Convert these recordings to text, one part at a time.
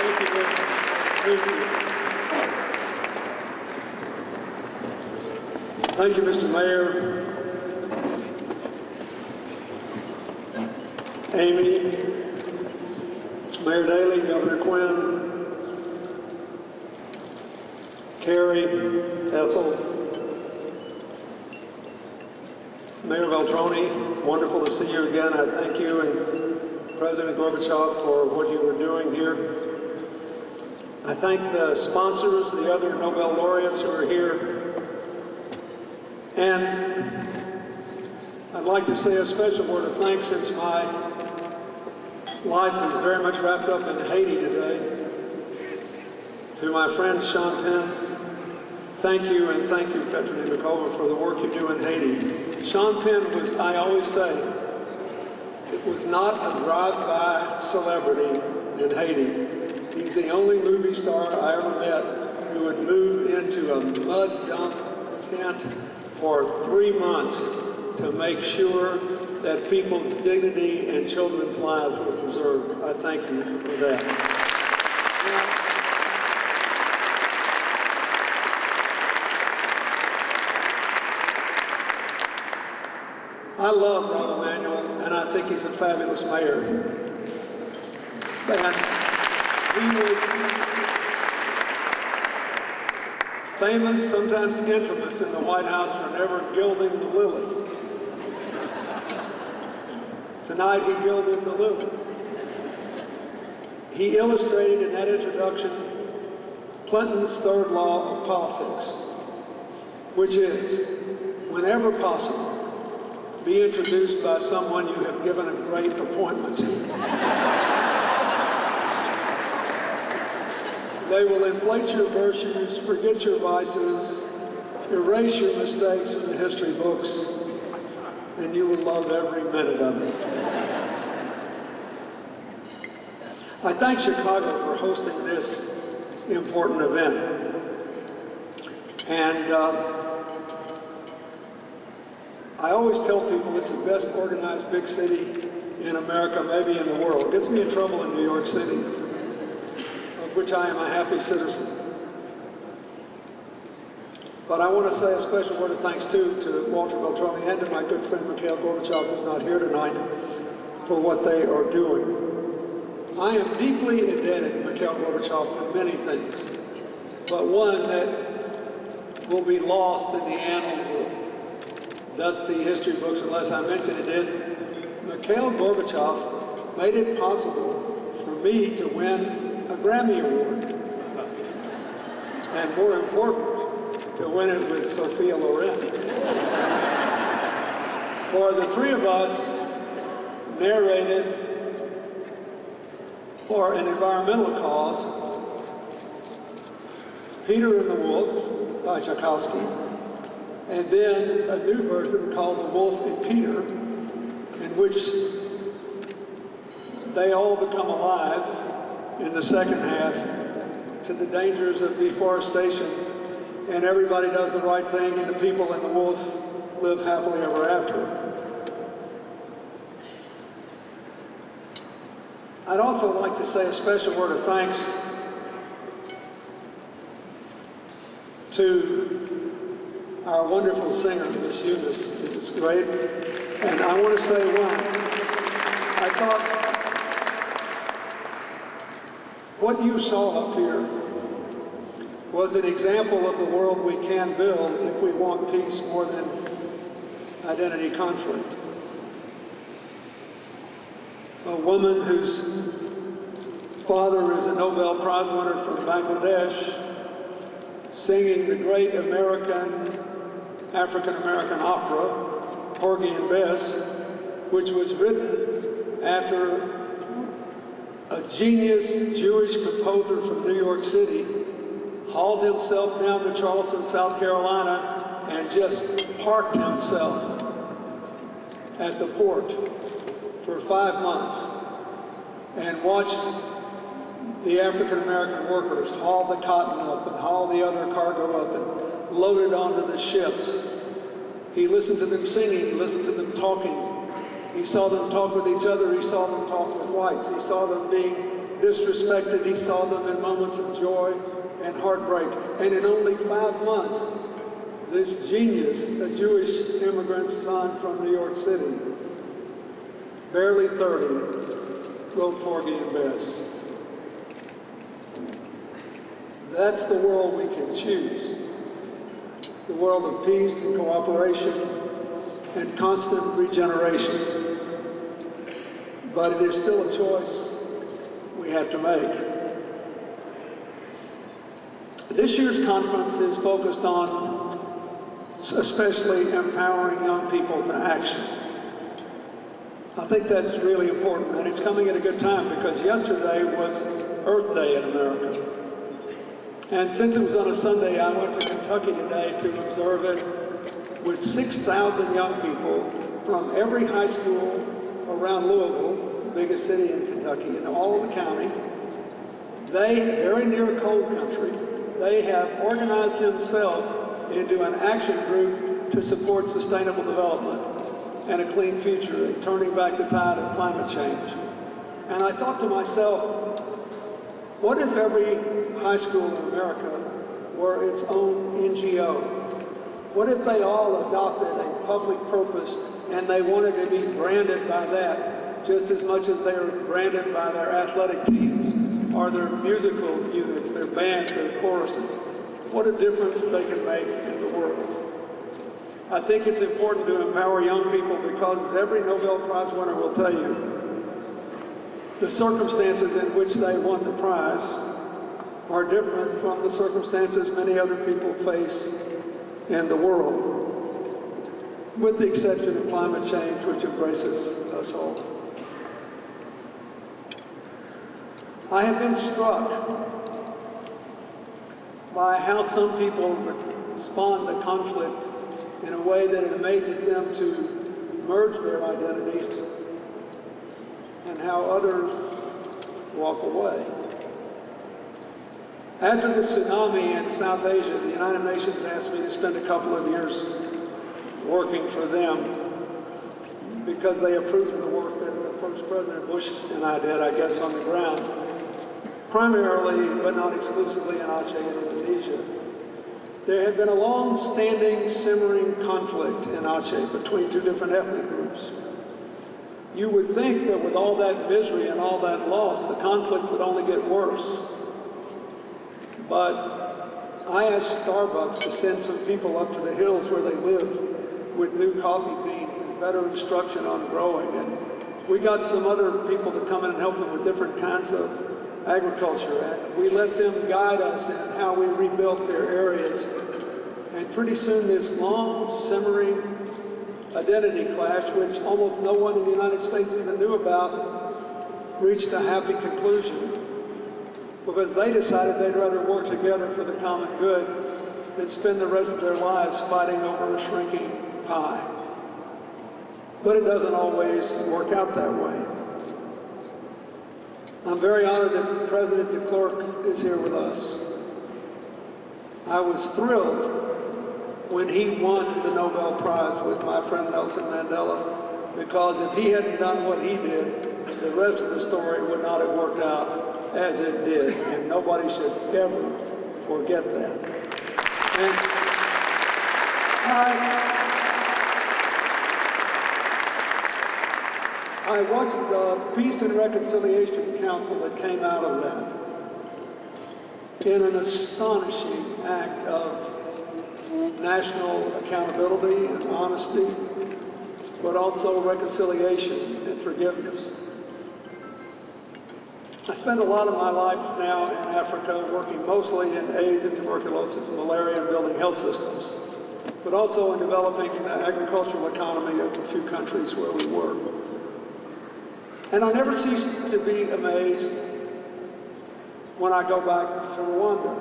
Thank you very much. Thank you. Thank you, Mr. Mayor. Amy, Mayor Daley, Governor Quinn, Carrie, Ethel, Mayor Veltroni, wonderful to see you again. I thank you and President Gorbachev for what you were doing here. I thank the sponsors, the other Nobel laureates who are here. And I'd like to say a special word of thanks since my life is very much wrapped up in Haiti today. To my friend Sean Penn, thank you, and thank you, Petra Nimakova, for the work you do in Haiti. Sean Penn was, I always say, it was not a drive-by celebrity in Haiti. He's the only movie star I ever met who would move into a mud dump tent for 3 months to make sure that people's dignity and children's lives were preserved. I thank you for that. I love Rahm Emanuel, and I think he's a fabulous mayor. And he was famous, sometimes infamous, in the White House for never gilding the lily. Tonight he gilded the lily. He illustrated in that introduction Clinton's third law of politics, which is, whenever possible, be introduced by someone you have given a great appointment to. They will inflate your virtues, forget your vices, erase your mistakes from the history books, and you will love every minute of it. I thank Chicago for hosting this important event. And I always tell people it's the best organized big city in America, maybe in the world. It gets me in trouble in New York City, of which I am a happy citizen. But I want to say a special word of thanks too to Walter Veltroni and to my good friend Mikhail Gorbachev, who's not here tonight, for what they are doing. I am deeply indebted to Mikhail Gorbachev for many things, but one that will be lost in the annals of dusty history books unless I mention it is Mikhail Gorbachev made it possible for me to win a Grammy Award, and more important, to win it with Sophia Loren. For the three of us narrated for an environmental cause, Peter and the Wolf by Tchaikovsky, and then a new version called The Wolf and Peter, in which they all become alive in the second half to the dangers of deforestation, and everybody does the right thing, and the people and the wolf live happily ever after. I'd also like to say a special word of thanks to our wonderful singer, Miss Eunice. It's great. And I want to say I thought what you saw up here was an example of the world we can build if we want peace more than identity conflict. A woman whose father is a Nobel Prize winner from Bangladesh, singing the great African-American opera, Porgy and Bess, which was written after a genius Jewish composer from New York City hauled himself down to Charleston, South Carolina, and just parked himself at the port for 5 months and watched the African-American workers haul the cotton up and haul the other cargo up and load it onto the ships. He listened to them singing, he listened to them talking, he He saw them talk with each other. He saw them talk with whites. He saw them being disrespected. He saw them in moments of joy and heartbreak. And in only 5 months, this genius, a Jewish immigrant son from New York City, barely 30, wrote Porgy and Bess. That's the world we can choose. The world of peace and cooperation and constant regeneration. But it is still a choice we have to make. This year's conference is focused on especially empowering young people to action. I think that's really important, and it's coming at a good time because yesterday was Earth Day in America. And since it was on a Sunday, I went to Kentucky today to observe it with 6,000 young people from every high school around Louisville, the biggest city in Kentucky, and all of the county. They, very near coal country, they have organized themselves into an action group to support sustainable development and a clean future and turning back the tide of climate change. And I thought to myself, what if every high school in America were its own NGO? What if they all adopted a public purpose and they wanted to be branded by that just as much as they are branded by their athletic teams or their musical units, their bands, their choruses? What a difference they can make in the world. I think it's important to empower young people because, as every Nobel Prize winner will tell you, the circumstances in which they won the prize are different from the circumstances many other people face in the world, with the exception of climate change, which embraces us all. I have been struck by how some people respond to conflict in a way that it amazes them to merge their identities, and how others walk away. After the tsunami in South Asia, the United Nations asked me to spend a couple of years working for them because they approved of the work that the first President Bush and I did, I guess, on the ground, primarily but not exclusively in Aceh and Indonesia. There had been a long-standing, simmering conflict in Aceh between two different ethnic groups. You would think that with all that misery and all that loss, the conflict would only get worse. But I asked Starbucks to send some people up to the hills where they live with new coffee beans and better instruction on growing. And we got some other people to come in and help them with different kinds of agriculture. And we let them guide us in how we rebuilt their areas. And pretty soon this long, simmering identity clash, which almost no one in the United States even knew about, reached a happy conclusion because they decided they'd rather work together for the common good than spend the rest of their lives fighting over a shrinking pie. But it doesn't always work out that way. I'm very honored that President de Klerk is here with us. I was thrilled when he won the Nobel Prize with my friend Nelson Mandela, because if he hadn't done what he did, the rest of the story would not have worked out as it did, and nobody should ever forget that. And I watched the Peace and Reconciliation Council that came out of that in an astonishing act of national accountability and honesty, but also reconciliation and forgiveness. I spend a lot of my life now in Africa working mostly in AIDS and tuberculosis and malaria and building health systems, but also in developing the agricultural economy of the few countries where we work. And I never cease to be amazed when I go back to Rwanda,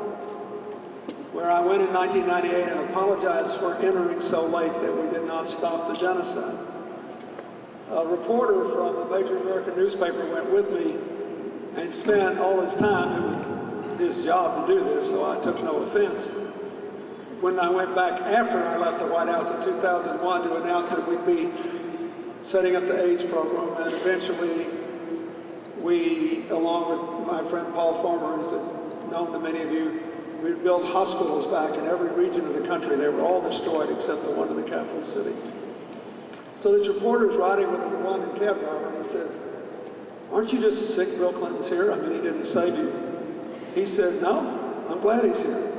where I went in 1998 and apologized for entering so late that we did not stop the genocide. A reporter from a major American newspaper went with me and spent all his time. It was his job to do this, so I took no offense. When I went back after I left the White House in 2001 to announce that we'd be setting up the AIDS program, and eventually we, along with my friend Paul Farmer, who's known to many of you, we built hospitals back in every region of the country. They were all destroyed except the one in the capital city. So this reporter's riding with a Rwandan cab driver, and he says, "Aren't you just sick Bill Clinton's here? I mean, he didn't save you." He said, "No, I'm glad he's here."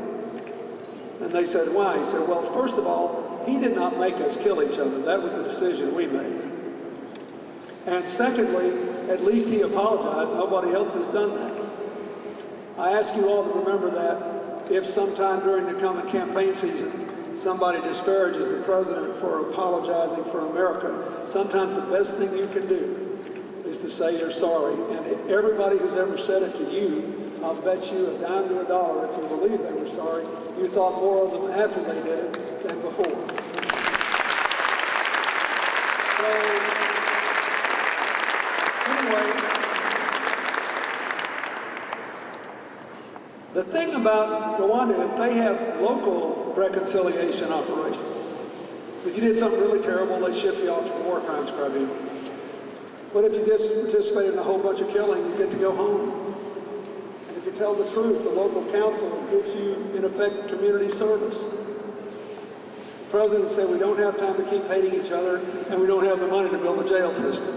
And they said, "Why?" He said, "Well, first of all, he did not make us kill each other. That was the decision we made. And secondly, at least he apologized. Nobody else has done that." I ask you all to remember that if sometime during the coming campaign season somebody disparages the president for apologizing for America, sometimes the best thing you can do is to say you're sorry. And if everybody who's ever said it to you, I'll bet you a dime to a dollar if you believe they were sorry, you thought more of them after they did it than before. So, anyway, the thing about Rwanda is they have local reconciliation operations. If you did something really terrible, they ship you off to the war crimes tribunal. But if you just participate in a whole bunch of killing, you get to go home. And if you tell the truth, the local council gives you, in effect, community service. The president said we don't have time to keep hating each other, and we don't have the money to build a jail system.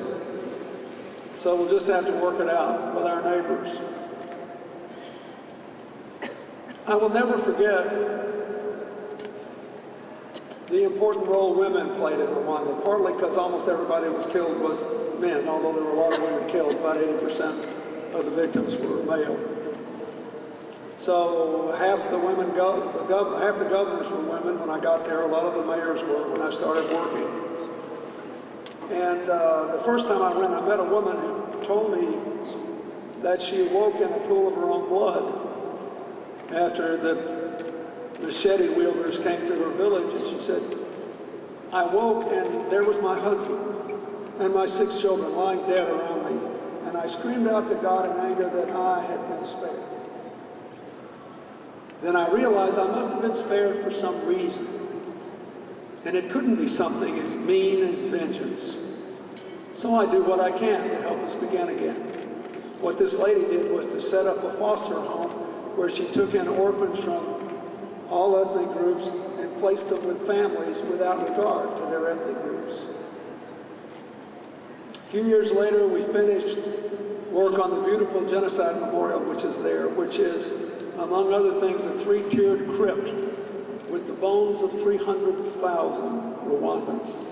So we'll just have to work it out with our neighbors. I will never forget the important role women played in Rwanda, partly because almost everybody that was killed was men, although there were a lot of women killed. About 80% of the victims were male. So half the women, half the governors were women when I got there. A lot of the mayors were when I started working. And the first time I went, I met a woman who told me that she awoke in a pool of her own blood after the machete wielders came through her village, and she said, "I woke and there was my husband and my 6 children lying dead around me, and I screamed out to God in anger that I had been spared. Then I realized I must have been spared for some reason, and it couldn't be something as mean as vengeance. So I do what I can to help us begin again." What this lady did was to set up a foster home where she took in orphans from all ethnic groups and placed them with families without regard to their ethnic groups. A few years later, we finished work on the beautiful genocide memorial, which is there, which is, among other things, a 3-tiered crypt with the bones of 300,000 Rwandans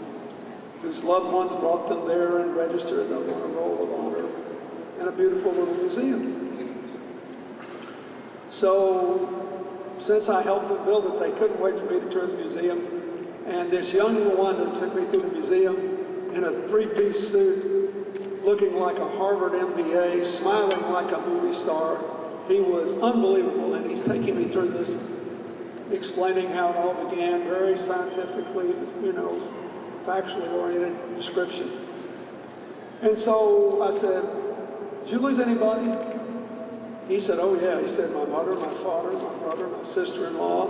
whose loved ones brought them there and registered them on a roll of honor in a beautiful little museum. So, since I helped them build it, they couldn't wait for me to tour the museum. And this young Rwandan took me through the museum in a 3-piece suit, looking like a Harvard MBA, smiling like a movie star. He was unbelievable, and he's taking me through this, explaining how it all began, very scientifically, factually oriented description. And so I said, "Did you lose anybody?" He said, "Oh yeah." He said, "My mother, my father, my brother, my sister-in-law."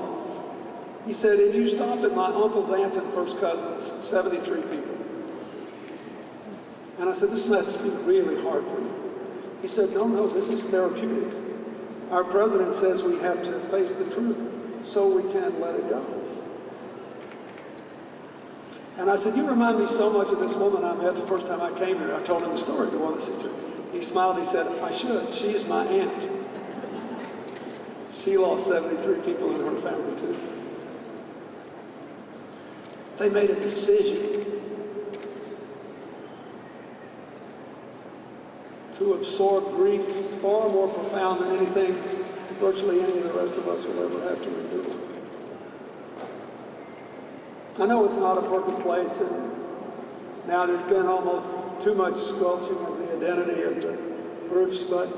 He said, "If you stopped at my uncles, aunts, and first cousins, 73 people." And I said, "This must be really hard for you." He said, No, this is therapeutic. Our president says we have to face the truth so we can't let it go." And I said, "You remind me so much of this woman I met the first time I came here." I told him the story to one of the teachers. He smiled, he said, "I should. She is my aunt. She lost 73 people in her family too." They made a decision to absorb grief far more profound than anything virtually any of the rest of us will ever have to endure. I know it's not a perfect place, and now there's been almost too much squelching of the identity of the groups, but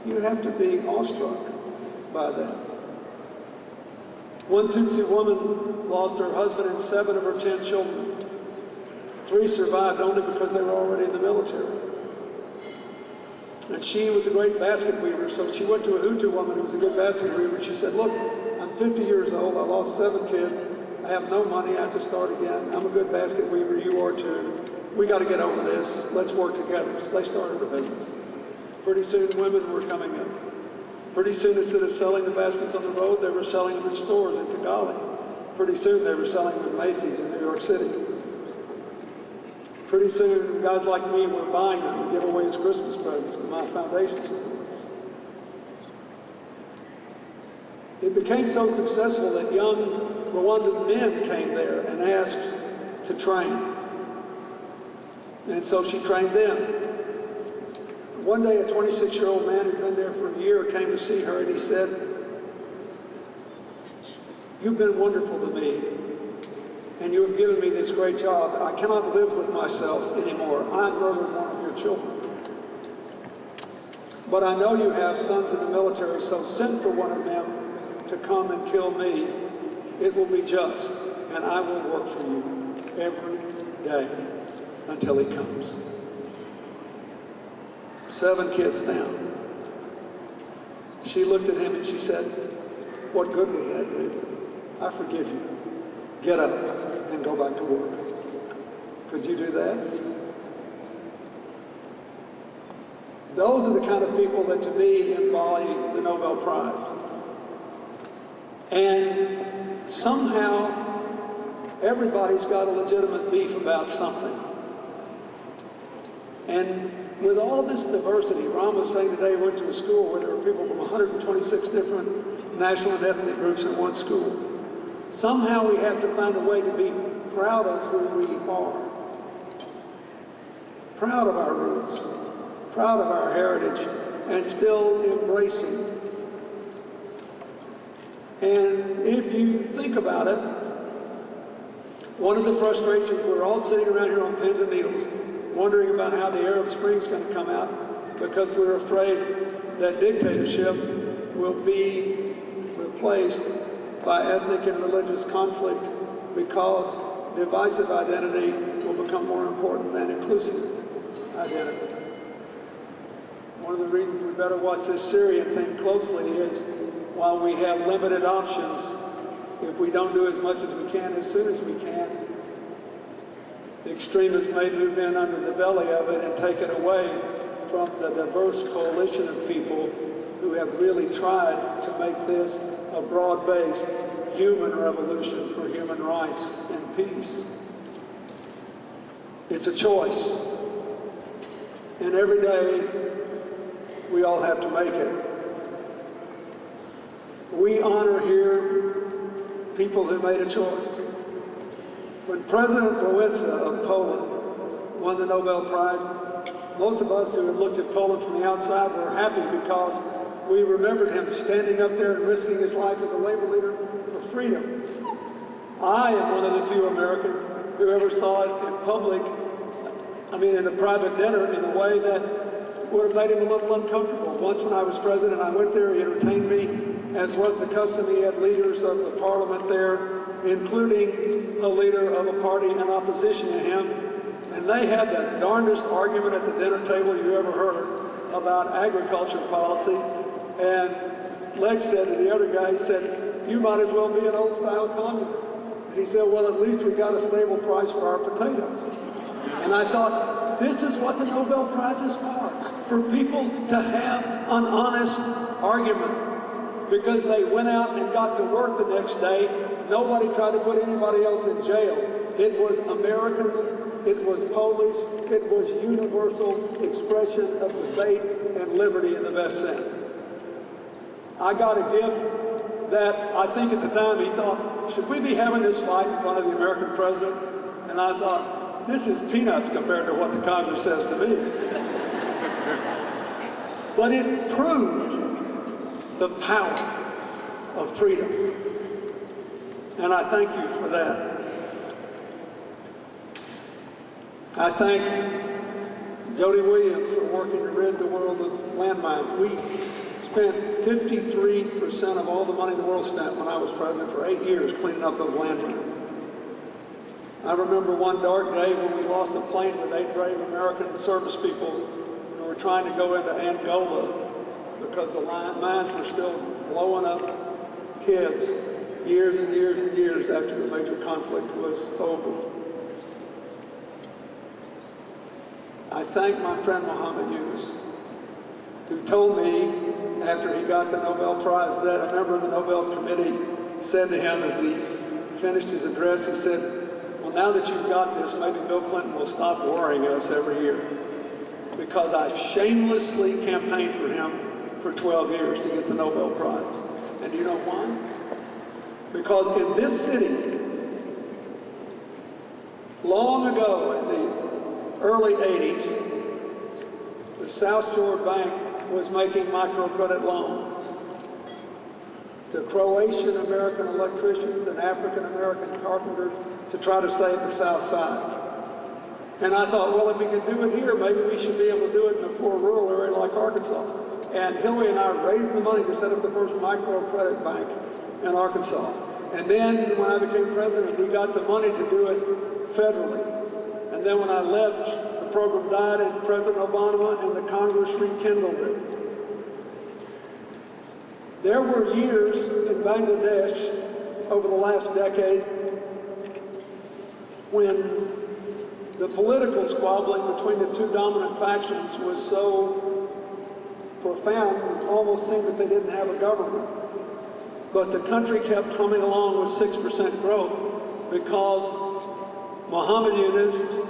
you have to be awestruck by that. One Tutsi woman lost her husband and 7 of her 10 children. 3 survived only because they were already in the military. And she was a great basket weaver, so she went to a Hutu woman who was a good basket weaver. She said, "Look, I'm 50 years old, I lost 7 kids, I have no money, I have to start again. I'm a good basket weaver, you are too. we got to get over this. Let's work together. So they started a business. Pretty soon, women were coming in. Pretty soon, instead of selling the baskets on the road, they were selling them in stores in Kigali. Pretty soon, they were selling them at Macy's in New York City. Pretty soon, guys like me were buying them to give away as Christmas presents to my foundation supporters. It became so successful that young Rwandan men came there and asked to train. And so she trained them. One day, a 26-year-old man who'd been there for a year came to see her, and he said, "You've been wonderful to me, and you have given me this great job. I cannot live with myself anymore. I murdered one of your children. But I know you have sons in the military, so send for one of them to come and kill me. It will be just, and I will work for you every day until he comes." 7 kids down. She looked at him and she said, "What good would that do? I forgive you. Get up and go back to work." Could you do that? Those are the kind of people that to me embody the Nobel Prize. And somehow everybody's got a legitimate beef about something. And with all this diversity, Ron was saying today he went to a school where there were people from 126 different national and ethnic groups in one school. Somehow we have to find a way to be proud of who we are. Proud of our roots, proud of our heritage, and still embracing. And if you think about it, one of the frustrations, we're all sitting around here on pins and needles, wondering about how the Arab Spring is going to come out because we're afraid that dictatorship will be replaced by ethnic and religious conflict because divisive identity will become more important than inclusive identity. One of the reasons we better watch this Syrian thing closely is while we have limited options, if we don't do as much as we can as soon as we can, the extremists may move in under the belly of it and take it away from the diverse coalition of people who have really tried to make this a broad-based human revolution for human rights and peace. It's a choice. And every day, we all have to make it. We honor here people who made a choice. When President Laureates of Poland won the Nobel Prize, most of us who had looked at Poland from the outside were happy because we remembered him standing up there and risking his life as a labor leader for freedom. I am one of the few Americans who ever saw it in public, in a private dinner, in a way that would have made him a little uncomfortable. Once when I was president, I went there, he entertained me, as was the custom. He had leaders of the parliament there, including a leader of a party in opposition to him. And they had the darndest argument at the dinner table you ever heard about agriculture policy. And Lex said to the other guy, he said, "You might as well be an old-style communist." And he said, "Well, at least we got a stable price for our potatoes." And I thought, this is what the Nobel Prize is for people to have an honest argument. Because they went out and got to work the next day. Nobody tried to put anybody else in jail. It was American, it was Polish, it was universal expression of debate and liberty in the best sense. I got a gift that I think at the time he thought, should we be having this fight in front of the American president? And I thought, this is peanuts compared to what the Congress says to me. But it proved the power of freedom. And I thank you for that. I thank Jody Williams for working to rid the world of landmines. We spent 53% of all the money the world spent when I was president for 8 years cleaning up those landmines. I remember one dark day when we lost a plane with 8 brave American service people who were trying to go into Angola because the mines were still blowing up kids years and years and years after the major conflict was over. thank my friend Muhammad Yunus, who told me after he got the Nobel Prize that a member of the Nobel Committee said to him as he finished his address, he said, well, now that you've got this, maybe Bill Clinton will stop worrying us every year. Because I shamelessly campaigned for him for 12 years to get the Nobel Prize. And do you know why? Because in this city, long ago in the early 80s, the South Shore Bank was making microcredit loans to Croatian American electricians and African American carpenters to try to save the South Side. And I thought, well, if we can do it here, maybe we should be able to do it in a poor rural area like Arkansas. And Hillary and I raised the money to set up the first microcredit bank in Arkansas. And then when I became president, we got the money to do it federally. And then when I left, the program died, and President Obama and the Congress rekindled it. There were years in Bangladesh over the last decade when the political squabbling between the two dominant factions was so profound it almost seemed that they didn't have a government. But the country kept humming along with 6% growth because Muhammad Yunus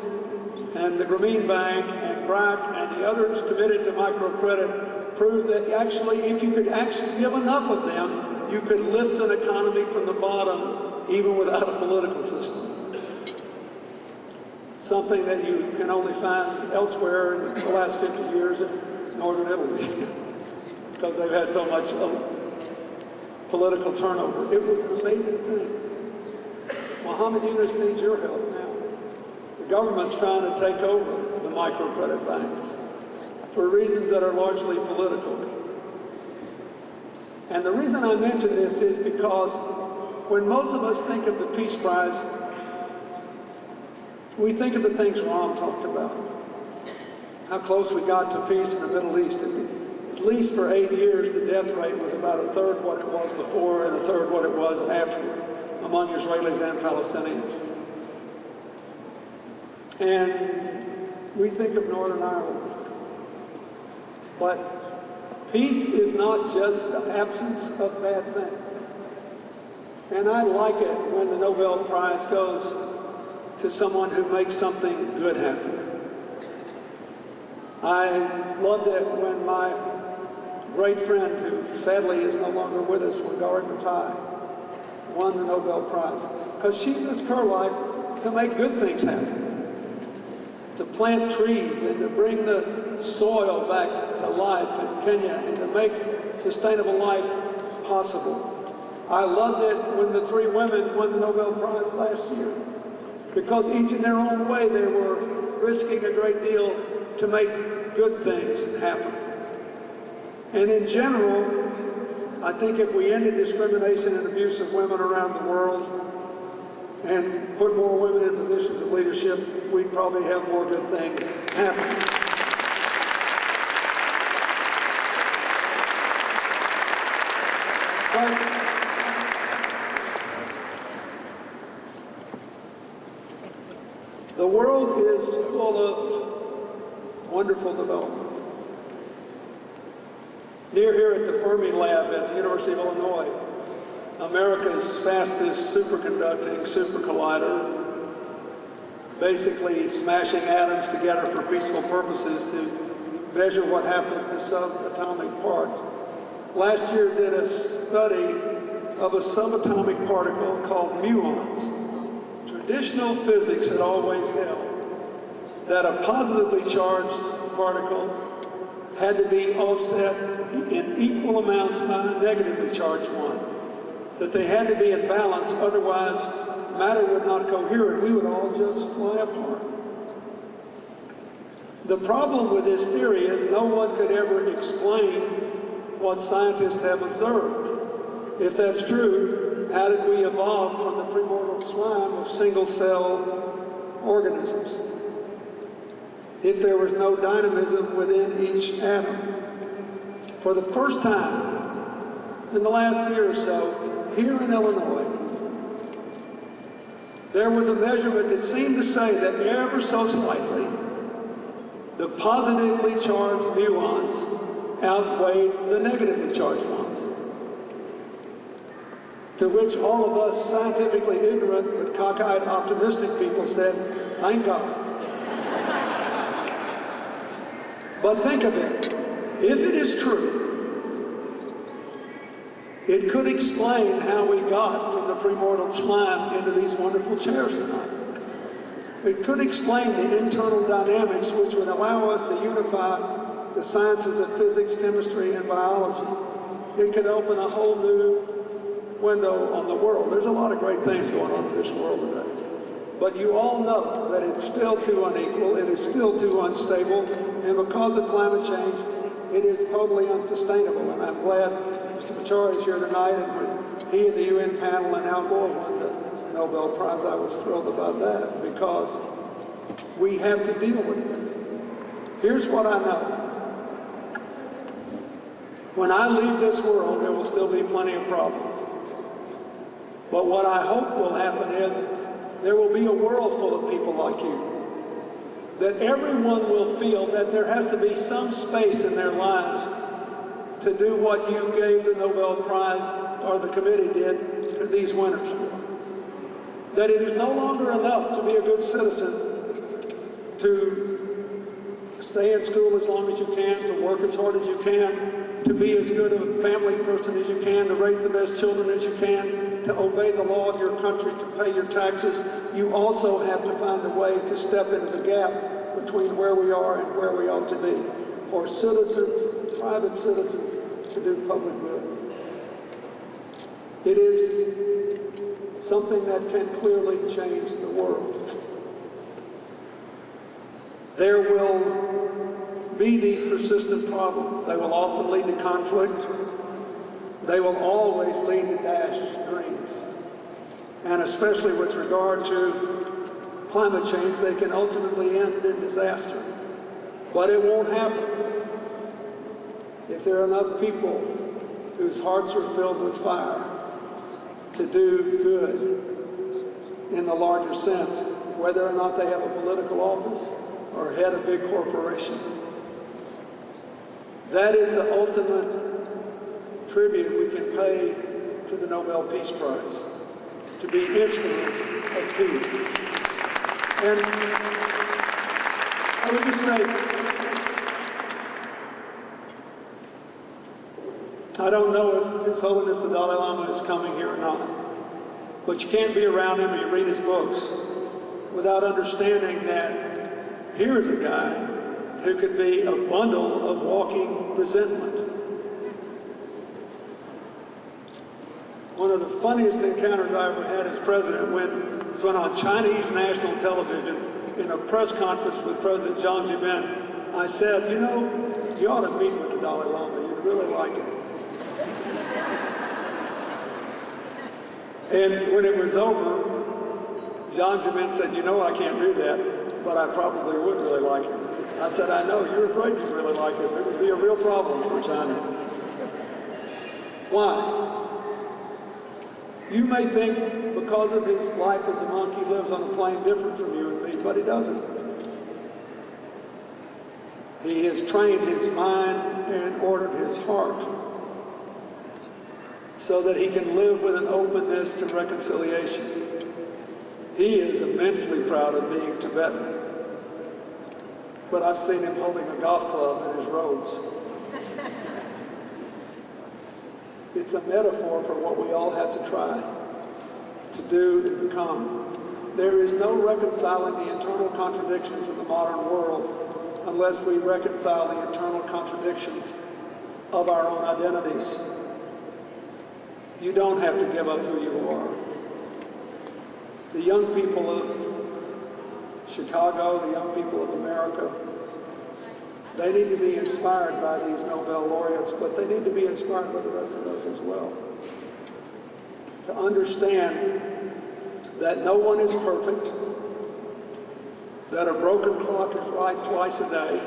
and the Grameen Bank and BRAC and the others committed to microcredit proved that actually, if you could actually give enough of them, you could lift an economy from the bottom even without a political system. Something that you can only find elsewhere in the last 50 years in northern Italy because they've had so much political turnover. It was an amazing thing. Muhammad Yunus needs your help now. The government's trying to take over the microcredit banks for reasons that are largely political. And the reason I mention this is because when most of us think of the Peace Prize, we think of the things Ron talked about. How close we got to peace in the Middle East. At least for 8 years, the death rate was about a third what it was before and a third what it was afterward among Israelis and Palestinians. And we think of Northern Ireland. But peace is not just the absence of bad things. And I like it when the Nobel Prize goes to someone who makes something good happen. I loved it when my great friend, who sadly is no longer with us, Wangari Maathai, won the Nobel Prize. Because she risked her life to make good things happen. To plant trees and to bring the soil back to life in Kenya and to make sustainable life possible. I loved it when the three women won the Nobel Prize last year, because each in their own way they were risking a great deal to make good things happen. And in general, I think if we ended discrimination and abuse of women around the world and put more women in positions of leadership, we'd probably have more good things happen. But the world is full of wonderful development. Near here at the Fermi Lab at the University of Illinois, America's fastest superconducting super collider, basically smashing atoms together for peaceful purposes to measure what happens to subatomic parts. Last year did a study of a subatomic particle called muons. Traditional physics had always held that a positively charged particle had to be offset in equal amounts by a negatively charged one. That they had to be in balance, otherwise matter would not cohere and we would all just fly apart. The problem with this theory is no one could ever explain what scientists have observed. If that's true, how did we evolve from the primordial slime of single-cell organisms? If there was no dynamism within each atom. For the first time in the last year or so, here in Illinois, there was a measurement that seemed to say that ever so slightly, The positively charged muons outweighed the negatively charged ones. To which all of us scientifically ignorant but cockeyed optimistic people said, thank God. But think of it. If it is true, it could explain how we got from the premortal slime into these wonderful chairs tonight. It could explain the internal dynamics which would allow us to unify the sciences of physics, chemistry, and biology. It could open a whole new window on the world. There's a lot of great things going on in this world today. But you all know that it's still too unequal, it is still too unstable, and because of climate change, it is totally unsustainable. And I'm glad Mr. Pachori is here tonight, and when he and the UN panel and Al Gore won the Nobel Prize, I was thrilled about that, because we have to deal with it. Here's what I know. When I leave this world, there will still be plenty of problems. But what I hope will happen is there will be a world full of people like you. That everyone will feel that there has to be some space in their lives to do what you gave the Nobel Prize, or the committee did, to these winners for. That it is no longer enough to be a good citizen, to stay in school as long as you can, to work as hard as you can, to be as good a family person as you can, to raise the best children as you can, to obey the law of your country, to pay your taxes. You also have to find a way to step into the gap between where we are and where we ought to be, for citizens, private citizens, to do public good. It is something that can clearly change the world. There will be these persistent problems. They will often lead to conflict. They will always lead to dashed dreams. And especially with regard to climate change, they can ultimately end in disaster. But it won't happen if there are enough people whose hearts are filled with fire to do good in the larger sense, whether or not they have a political office or head a big corporation. That is the ultimate tribute we can pay to the Nobel Peace Prize, to be instruments of peace. And I would just say, I don't know if His Holiness the Dalai Lama is coming here or not, but you can't be around him or you read his books without understanding that here's a guy who could be a bundle of walking resentment. One of the funniest encounters I ever had as president was when on Chinese national television in a press conference with President Jiang Zemin, I said, you know, you ought to meet with the Dalai Lama. You'd really like him. And when it was over, Jiang Zemin said, you know, I can't do that, but I probably would really like him. I said, I know, you're afraid you'd really like him. It would be a real problem for China. Why? You may think because of his life as a monk, he lives on a plane different from you and me, but he doesn't. He has trained his mind and ordered his heart so that he can live with an openness to reconciliation. He is immensely proud of being Tibetan, but I've seen him holding a golf club in his robes. It's a metaphor for what we all have to try to do and become. There is no reconciling the internal contradictions of the modern world unless we reconcile the internal contradictions of our own identities. You don't have to give up who you are. The young people of Chicago, the young people of America, they need to be inspired by these Nobel laureates, but they need to be inspired by the rest of us as well. To understand that no one is perfect, that a broken clock is right twice a day,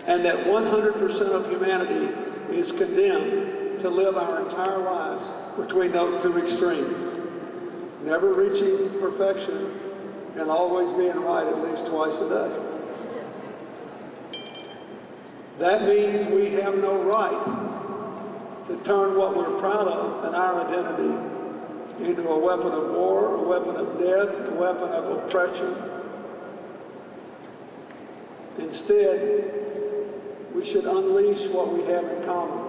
and that 100% of humanity is condemned to live our entire lives between those two extremes, never reaching perfection and always being right at least twice a day. That means we have no right to turn what we're proud of and our identity into a weapon of war, a weapon of death, a weapon of oppression. Instead, we should unleash what we have in common.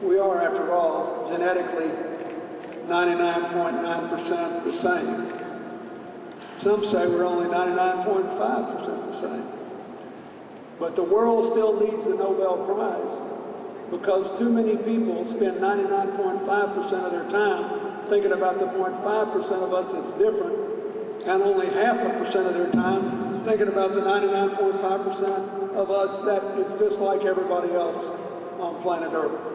We are, after all, genetically 99.9% the same. Some say we're only 99.5% the same. But the world still needs the Nobel Prize because too many people spend 99.5% of their time thinking about the 0.5% of us that's different, and only 0.5% of their time thinking about the 99.5% of us that is just like everybody else on planet Earth.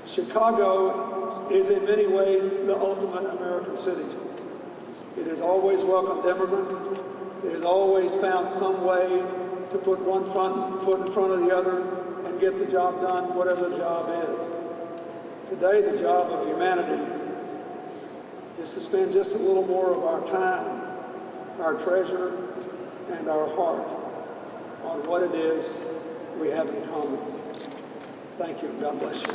Chicago is in many ways the ultimate American city. It has always welcomed immigrants. It has always found some way to put one foot in front of the other and get the job done, whatever the job is. Today, the job of humanity is to spend just a little more of our time, our treasure, and our heart on what it is we have in common. Thank you, and God bless you.